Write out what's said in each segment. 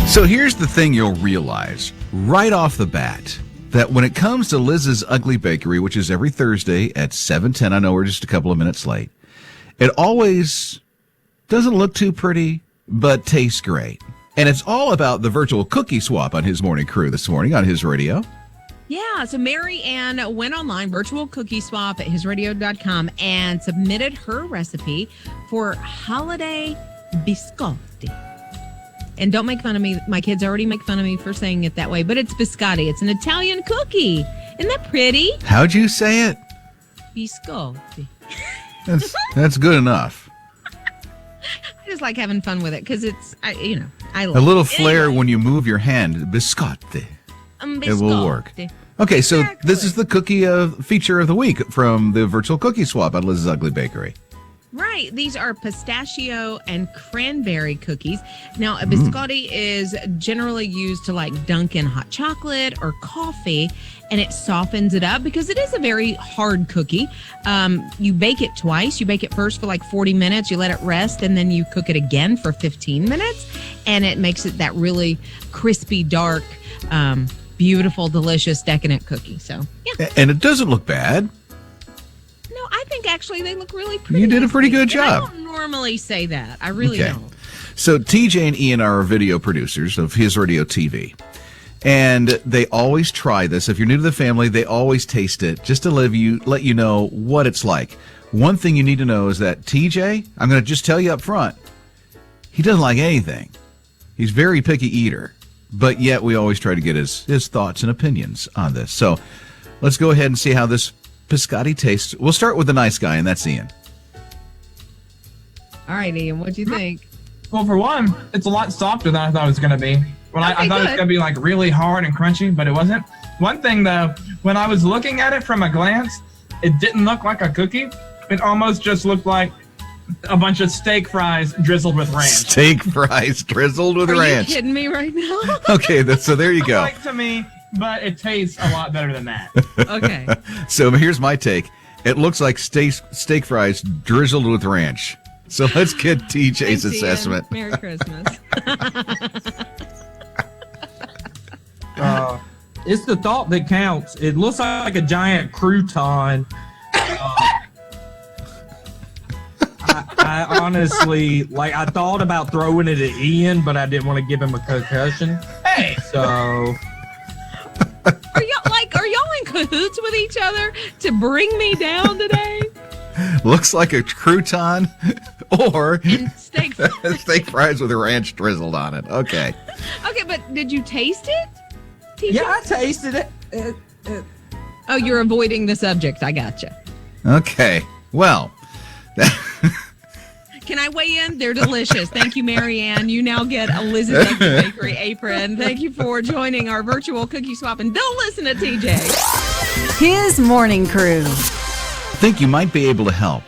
So here's the thing you'll realize right off the bat, that when it comes to Lizz's Ugly Bakery, which is every Thursday at 7:10, I know we're just a couple of minutes late, it always doesn't look too pretty, but tastes great. And it's all about the virtual cookie swap on His Morning Crew this morning on His Radio. Yeah, so Mary Ann went online, virtual cookie swap at hisradio.com, and submitted her recipe for holiday biscotti. And don't make fun of me. My kids already make fun of me for saying it that way, but it's biscotti. It's an Italian cookie. Isn't that pretty? How'd you say it? Biscotti. That's good enough. I just like having fun with it because I like a little it. flair Anyway. when you move your hand. Biscotti. Biscotti. It will work. Okay, so Exactly. This is the cookie feature of the week from the virtual cookie swap at Liz's Ugly Bakery. Right. These are pistachio and cranberry cookies. Now, a biscotti is generally used to dunk in hot chocolate or coffee, and it softens it up because it is a very hard cookie. You bake it twice. You bake it first for 40 minutes. You let it rest, and then you cook it again for 15 minutes, and it makes it that really crispy, dark, beautiful, delicious, decadent cookie. So, yeah. And it doesn't look bad. No, I think actually they look really pretty. You did a pretty good And job. I don't normally say that. I really don't. So TJ and Ian are video producers of His Radio TV. And they always try this. If you're new to the family, they always taste it just to let you know what it's like. One thing you need to know is that TJ, I'm going to just tell you up front, he doesn't like anything. He's a very picky eater. But yet we always try to get his thoughts and opinions on this. So let's go ahead and see how this biscotti tastes. We'll start with the nice guy, and that's Ian. All right, Ian, what'd you think? Well, for one, it's a lot softer than I thought it was going to be. I thought it was going to be really hard and crunchy, but it wasn't. One thing, though, when I was looking at it from a glance, it didn't look like a cookie. It almost just looked like a bunch of steak fries drizzled with ranch. Steak fries drizzled with ranch. Are you kidding me right now? Okay, so there you go. Like to me, but it tastes a lot better than that. Okay. So here's my take. It looks like steak fries drizzled with ranch. So let's get TJ's Thanks, assessment. Ian. Merry Christmas. It's the thought that counts. It looks like a giant crouton. I honestly, I thought about throwing it at Ian, but I didn't want to give him a concussion. Hey! So, Are y'all in cahoots with each other to bring me down today? Looks like a crouton or Steak fries with ranch drizzled on it. Okay. Okay, but did you taste it? TJ? yeah, I tasted it. Oh, you're avoiding the subject. I gotcha. Okay. Well, Can I weigh in? They're delicious. Thank you, Mary Ann. You now get a Lizz's Ugly Bakery apron. Thank you for joining our virtual cookie swap. And don't listen to TJ. His Morning Crew. I think you might be able to help.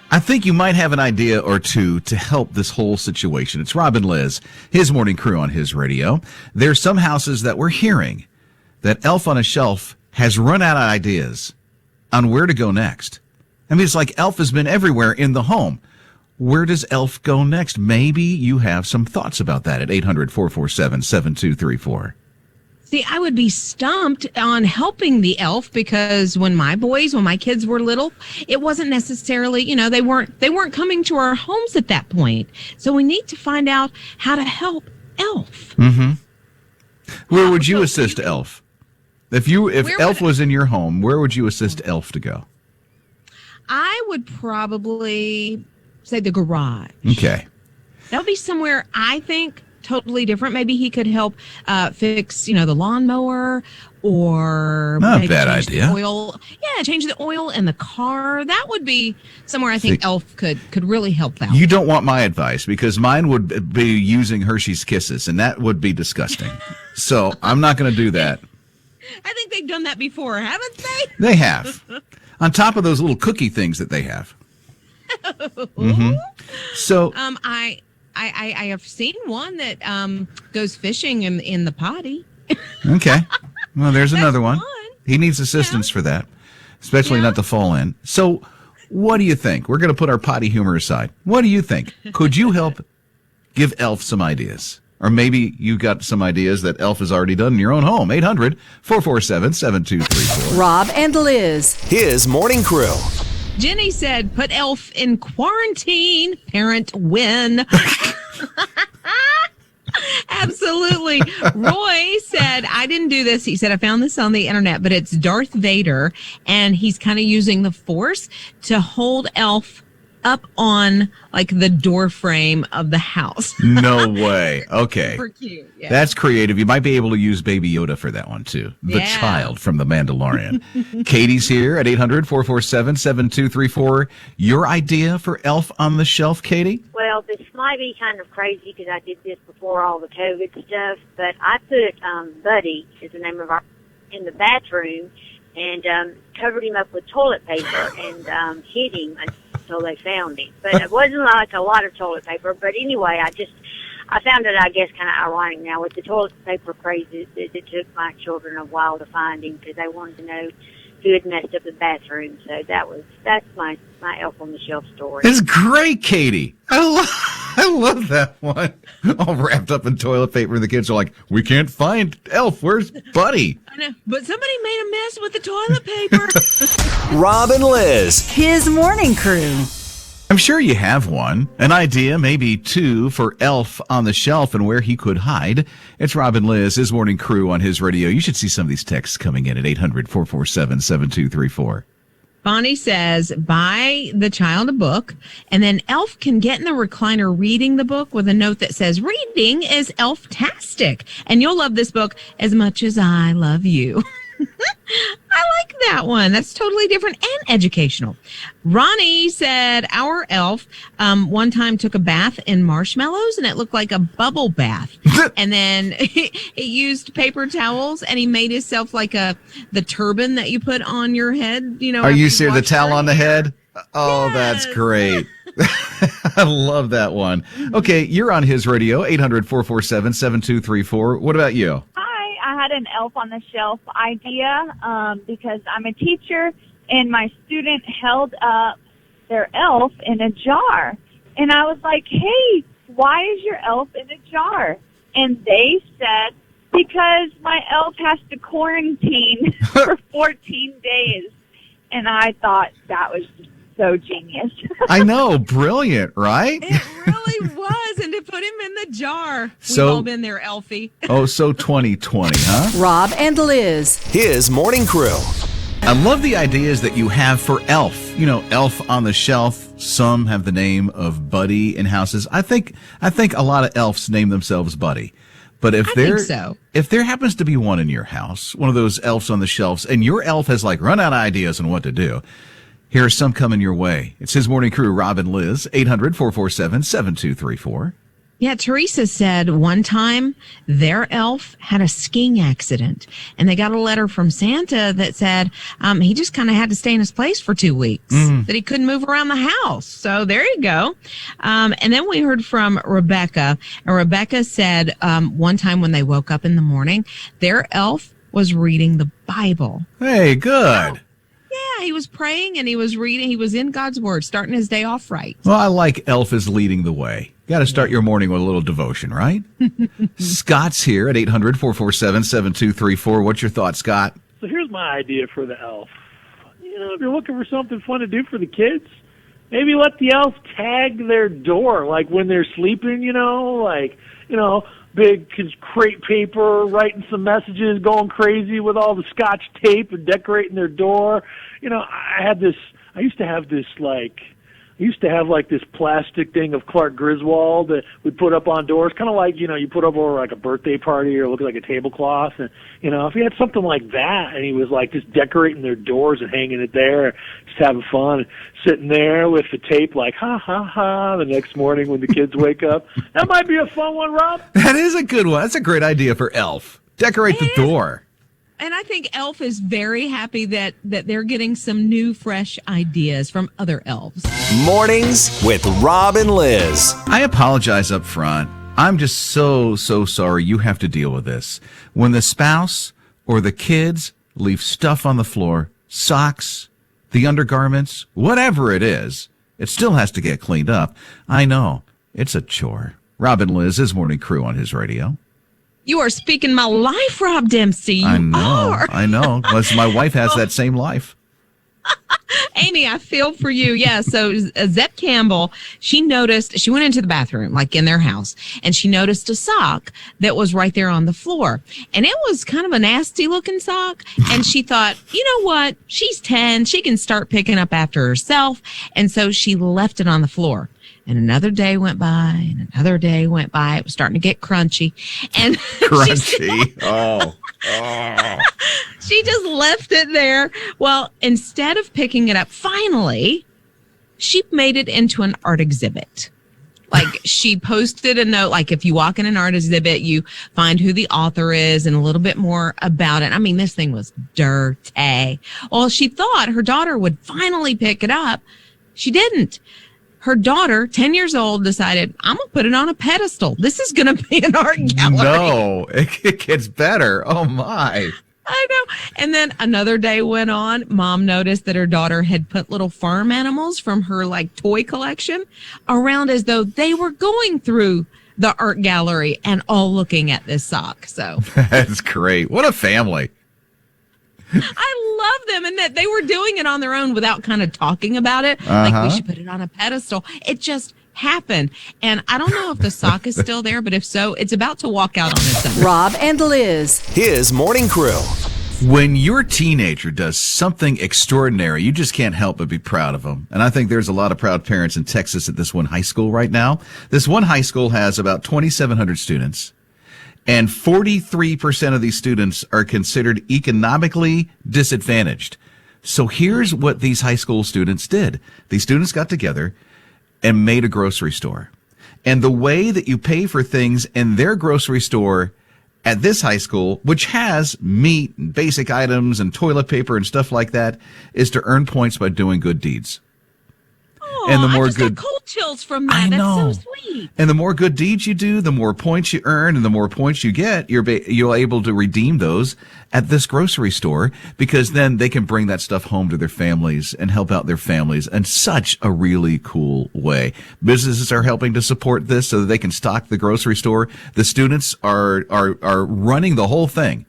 I think you might have an idea or two to help this whole situation. It's Rob and Liz, His Morning Crew on His Radio. There's some houses that we're hearing that Elf on a Shelf has run out of ideas on where to go next. I mean, it's like Elf has been everywhere in the home. Where does Elf go next? Maybe you have some thoughts about that at 800-447-7234. See, I would be stumped on helping the elf because when my kids were little, it wasn't necessarily, they weren't coming to our homes at that point. So we need to find out how to help Elf. Mm-hmm. Where would you assist Elf? If Elf was in your home, where would you assist Elf to go? I would probably say the garage. Okay. That would be somewhere I think totally different. Maybe he could help fix, the lawnmower or Not a maybe bad change idea. The oil. Yeah, change the oil in the car. That would be somewhere I think Elf could really help out. You don't want my advice because mine would be using Hershey's Kisses, and that would be disgusting. So I'm not going to do that. I think they've done that before, haven't they? They have. On top of those little cookie things that they have. Mm-hmm. So I have seen one that goes fishing in the potty. okay. Well, there's another one. fun. He needs assistance for that, especially not to fall in. So what do you think? We're going to put our potty humor aside. What do you think? Could you help give Elf some ideas? Or maybe you got some ideas that Elf has already done in your own home. 800-447-7234. Rob and Liz. His morning crew. Jenny said, put Elf in quarantine. Parent win. Absolutely. Roy said, I didn't do this. He said, I found this on the internet, but it's Darth Vader, and he's kind of using the Force to hold Elf up on like the door frame of the house. No way. Okay. Super cute. Yeah. That's creative. You might be able to use Baby Yoda for that one, too. The child from The Mandalorian. Katie's here at 800-447-7234. Your idea for Elf on the Shelf, Katie? Well, this might be kind of crazy because I did this before all the COVID stuff, but I put Buddy, is the name of our, in the bathroom, and covered him up with toilet paper and hid him until they found him. But it wasn't like a lot of toilet paper. But anyway, I found it, I guess, kind of ironic now with the toilet paper craze. It took my children a while to find him because they wanted to know who had messed up the bathroom. So that's my Elf on the Shelf story. It's great, Katie. I love that one. All wrapped up in toilet paper, and the kids are like, we can't find Elf. Where's Buddy? I know, but somebody made a mess with the toilet paper. Rob and Liz. His morning crew. I'm sure you have one. An idea, maybe two, for Elf on the Shelf and where he could hide. It's Rob and Liz, his morning crew on his radio. You should see some of these texts coming in at 800-447-7234. Bonnie says, buy the child a book, and then Elf can get in the recliner reading the book with a note that says, reading is Elf-tastic, and you'll love this book as much as I love you. I like that one. That's totally different and educational. Ronnie said our Elf one time took a bath in marshmallows, and it looked like a bubble bath. And then he used paper towels, and he made himself like the turban that you put on your head. You know, are you serious? The towel on the head? Oh, yes. That's great. I love that one. Okay, you're on his radio, 800-447-7234. What about you? I had an Elf on the Shelf idea because I'm a teacher, and my student held up their elf in a jar. And I was like, hey, why is your elf in a jar? And they said, because my elf has to quarantine for 14 days. And I thought that was so genius. I know. Brilliant, right? It really was. And to put him in the jar. So, we've all been there, Elfie. Oh, so 2020, huh? Rob and Liz. His morning crew. I love the ideas that you have for Elf. You know, Elf on the Shelf. Some have the name of Buddy in houses. I think a lot of elves name themselves Buddy. But if there happens to be one in your house, one of those elves on the shelves, and your elf has like run out of ideas on what to do, here are some coming your way. It's his morning crew, Rob and Liz, 800-447-7234. Yeah, Teresa said one time their elf had a skiing accident, and they got a letter from Santa that said he just kind of had to stay in his place for 2 weeks, that he couldn't move around the house. So there you go. And then we heard from Rebecca, and Rebecca said one time when they woke up in the morning, their elf was reading the Bible. Hey, good. Yeah, he was praying and he was reading. He was in God's Word, starting his day off right. Well, I like Elf is leading the way. Got to start your morning with a little devotion, right? Scott's here at 800-447-7234. What's your thought, Scott? So here's my idea for the elf. You know, if you're looking for something fun to do for the kids, maybe let the elf tag their door, like when they're sleeping, big crepe paper, writing some messages, going crazy with all the Scotch tape and decorating their door. You know, I used to have this this plastic thing of Clark Griswold that we put up on doors, kind of like, you put up over like a birthday party or look like a tablecloth. And, if he had something like that and he was like just decorating their doors and hanging it there, just having fun, sitting there with the tape like, ha, ha, ha, the next morning when the kids wake up. That might be a fun one, Rob. That is a good one. That's a great idea for Elf. Decorate the door. And I think Elf is very happy that they're getting some new, fresh ideas from other elves. Mornings with Rob and Liz. I apologize up front. I'm just so sorry you have to deal with this. When the spouse or the kids leave stuff on the floor, socks, the undergarments, whatever it is, it still has to get cleaned up. I know. It's a chore. Robin Liz, his morning crew on his radio. You are speaking my life, Rob Dempsey. You I know. are. I know. Unless my wife has that same life. Amy, I feel for you. Yeah. So Zep Campbell, she went into the bathroom, like in their house, and she noticed a sock that was right there on the floor. And it was kind of a nasty looking sock. And she thought, you know what? She's 10. She can start picking up after herself. And so she left it on the floor. And another day went by, and another day went by. It was starting to get crunchy. And Crunchy. she just left it there. Well, instead of picking it up, finally, she made it into an art exhibit. Like, she posted a note, like, if you walk in an art exhibit, you find who the author is and a little bit more about it. I mean, this thing was dirty. Well, she thought her daughter would finally pick it up. She didn't. Her daughter, 10 years old, decided, I'm going to put it on a pedestal. This is going to be an art gallery. No, it gets better. Oh, my. I know. And then another day went on. Mom noticed that her daughter had put little farm animals from her like toy collection around as though they were going through the art gallery and all looking at this sock. So that's great. What a family. I love them, and that they were doing it on their own without kind of talking about it. Like, we should put it on a pedestal. It just happened. And I don't know if the sock is still there, but if so, it's about to walk out on its own. Rob and Liz. His morning crew. When your teenager does something extraordinary, you just can't help but be proud of them. And I think there's a lot of proud parents in Texas at this one high school right now. This one high school has about 2,700 students. And 43% of these students are considered economically disadvantaged. So here's what these high school students did. These students got together and made a grocery store. And the way that you pay for things in their grocery store at this high school, which has meat and basic items and toilet paper and stuff like that, is to earn points by doing good deeds. And the more I just got cold chills from that. I know. That's so sweet. And the more good deeds you do, the more points you earn, and the more points you get, you're able to redeem those at this grocery store, because then they can bring that stuff home to their families and help out their families in such a really cool way. Businesses are helping to support this so that they can stock the grocery store. The students are running the whole thing,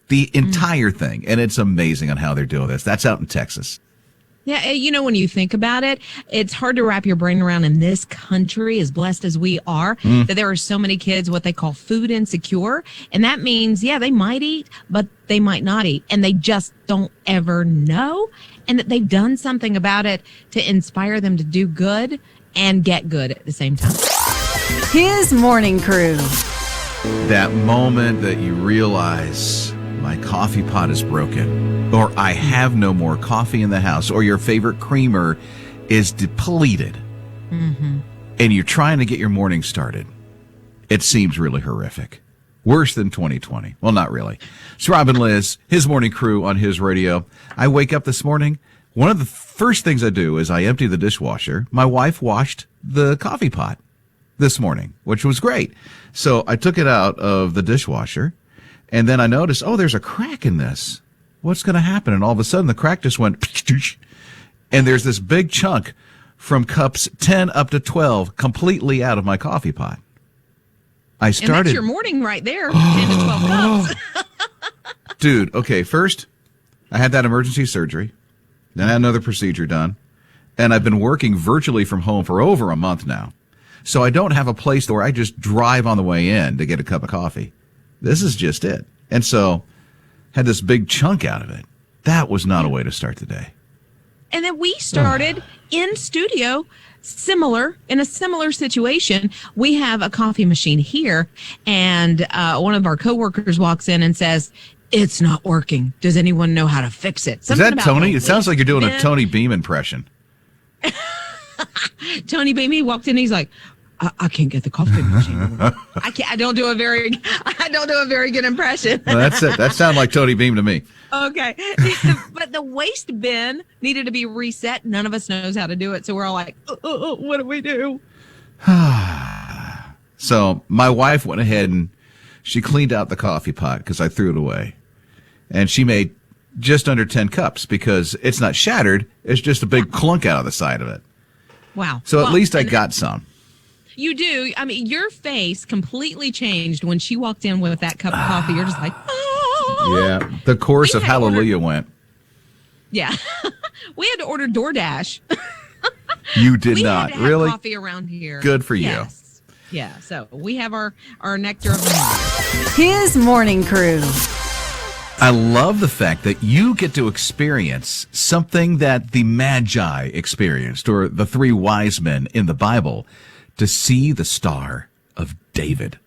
the entire thing, and it's amazing on how they're doing this. That's out in Texas. Yeah, you know, when you think about it, it's hard to wrap your brain around in this country, as blessed as we are, that there are so many kids what they call food insecure. And that means, yeah, they might eat, but they might not eat. And they just don't ever know. And that they've done something about it to inspire them to do good and get good at the same time. His morning crew. That moment that you realize my coffee pot is broken, or I have no more coffee in the house, or your favorite creamer is depleted, and you're trying to get your morning started. It seems really horrific. Worse than 2020. Well, not really. It's Robin Liz, his morning crew on his radio. I wake up this morning. One of the first things I do is I empty the dishwasher. My wife washed the coffee pot this morning, which was great. So I took it out of the dishwasher. And then I noticed, there's a crack in this. What's going to happen? And all of a sudden, the crack just went, and there's this big chunk from cups 10 up to 12 completely out of my coffee pot. And that's your morning right there, 10 to 12 cups. Dude, okay, first, I had that emergency surgery. Then I had another procedure done. And I've been working virtually from home for over a month now. So I don't have a place where I just drive on the way in to get a cup of coffee. This is just it. And so had this big chunk out of it. That was not a way to start the day. And then we started in studio, in a similar situation. We have a coffee machine here, and one of our coworkers walks in and says, "It's not working. Does anyone know how to fix it?" Is that Tony? It sounds like you're doing a Tony Beam impression. Tony Beam, he walked in, he's like, I can't get the coffee machine. I don't do a very good impression. Well, that's it. That sounded like Tony Beam to me. Okay. But the waste bin needed to be reset. None of us knows how to do it. So we're all like, what do we do? So my wife went ahead and she cleaned out the coffee pot because I threw it away. And she made just under 10 cups because it's not shattered. It's just a big clunk out of the side of it. Wow. So at least I got some. You do. I mean, your face completely changed when she walked in with that cup of coffee. You're just like, oh. Yeah. The chorus of Hallelujah went. Yeah. We had to order DoorDash. You did we not. Had to have really? coffee around here. Good for you. Yes. Yeah. So we have our nectar of the morning. His morning crew. I love the fact that you get to experience something that the Magi experienced, or the three wise men in the Bible, to see the Star of David.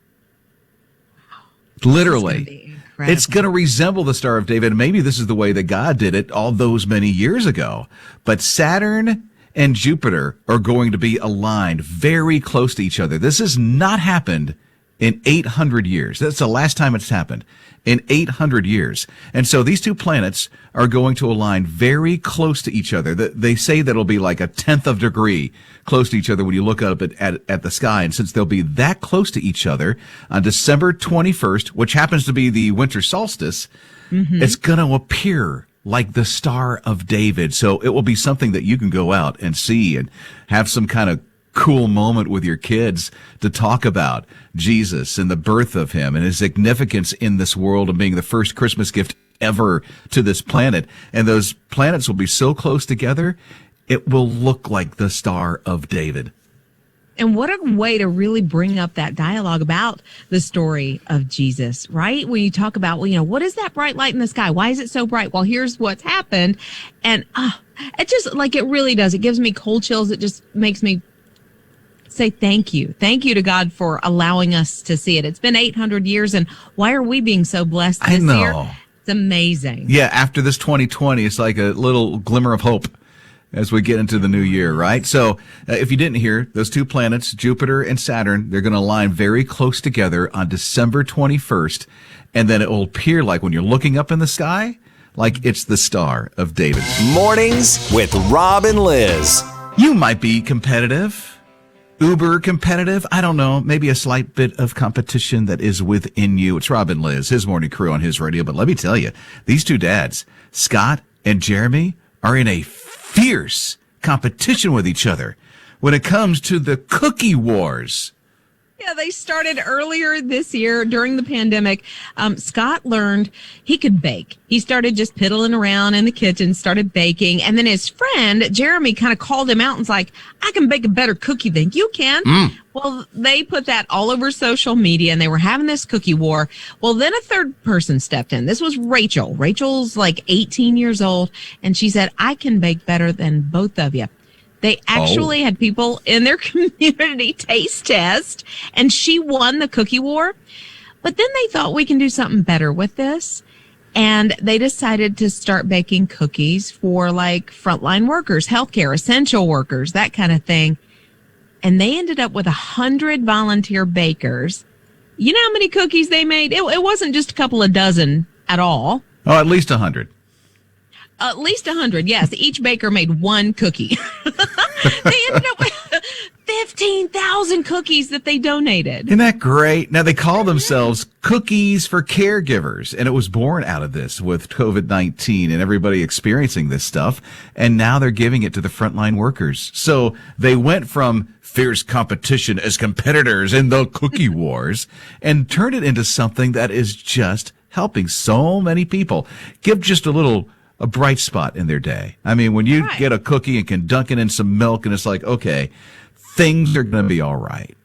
Literally. It's going to resemble the Star of David. Maybe this is the way that God did it all those many years ago. But Saturn and Jupiter are going to be aligned very close to each other. This has not happened in 800 years. That's the last time it's happened, in 800 years. And so these two planets are going to align very close to each other. They say that it'll be like a 1/10 of a degree close to each other when you look up at the sky. And since they'll be that close to each other on December 21st, which happens to be the winter solstice, it's going to appear like the Star of David. So it will be something that you can go out and see and have some kind of cool moment with your kids to talk about Jesus and the birth of him and his significance in this world and being the first Christmas gift ever to this planet. And those planets will be so close together, it will look like the Star of David. And what a way to really bring up that dialogue about the story of Jesus, right? When you talk about, well, what is that bright light in the sky? Why is it so bright? Well, here's what's happened. And it just, like, it really does. It gives me cold chills. It just makes me say thank you. Thank you to God for allowing us to see it. It's been 800 years, and why are we being so blessed this year? It's amazing. Yeah, after this 2020, it's like a little glimmer of hope as we get into the new year, right? So if you didn't hear, those two planets, Jupiter and Saturn, they're going to align very close together on December 21st, and then it will appear like when you're looking up in the sky, like it's the Star of David. Mornings with Rob and Liz. You might be competitive. Uber competitive. I don't know. Maybe a slight bit of competition that is within you. It's Rob and Liz, his morning crew on his radio. But let me tell you, these two dads, Scott and Jeremy, are in a fierce competition with each other when it comes to the cookie wars. Yeah, they started earlier this year during the pandemic. Scott learned he could bake. He started just piddling around in the kitchen, started baking. And then his friend, Jeremy, kind of called him out and was like, I can bake a better cookie than you can. Well, they put that all over social media and they were having this cookie war. Well, then a third person stepped in. This was Rachel. Rachel's like 18 years old. And she said, I can bake better than both of you. They actually had people in their community taste test, and she won the cookie war. But then they thought we can do something better with this, and they decided to start baking cookies for like frontline workers, healthcare, essential workers, that kind of thing. And they ended up with 100 volunteer bakers. You know how many cookies they made? It wasn't just a couple of dozen at all. Oh, at least 100. At least 100, yes. Each baker made one cookie. They ended up with 15,000 cookies that they donated. Isn't that great? Now, they call themselves Cookies for Caregivers, and it was born out of this with COVID-19 and everybody experiencing this stuff, and now they're giving it to the frontline workers. So they went from fierce competition as competitors in the cookie wars and turned it into something that is just helping so many people. Give just a bright spot in their day. I mean, when you get a cookie and can dunk it in some milk and it's like, okay, things are going to be all right.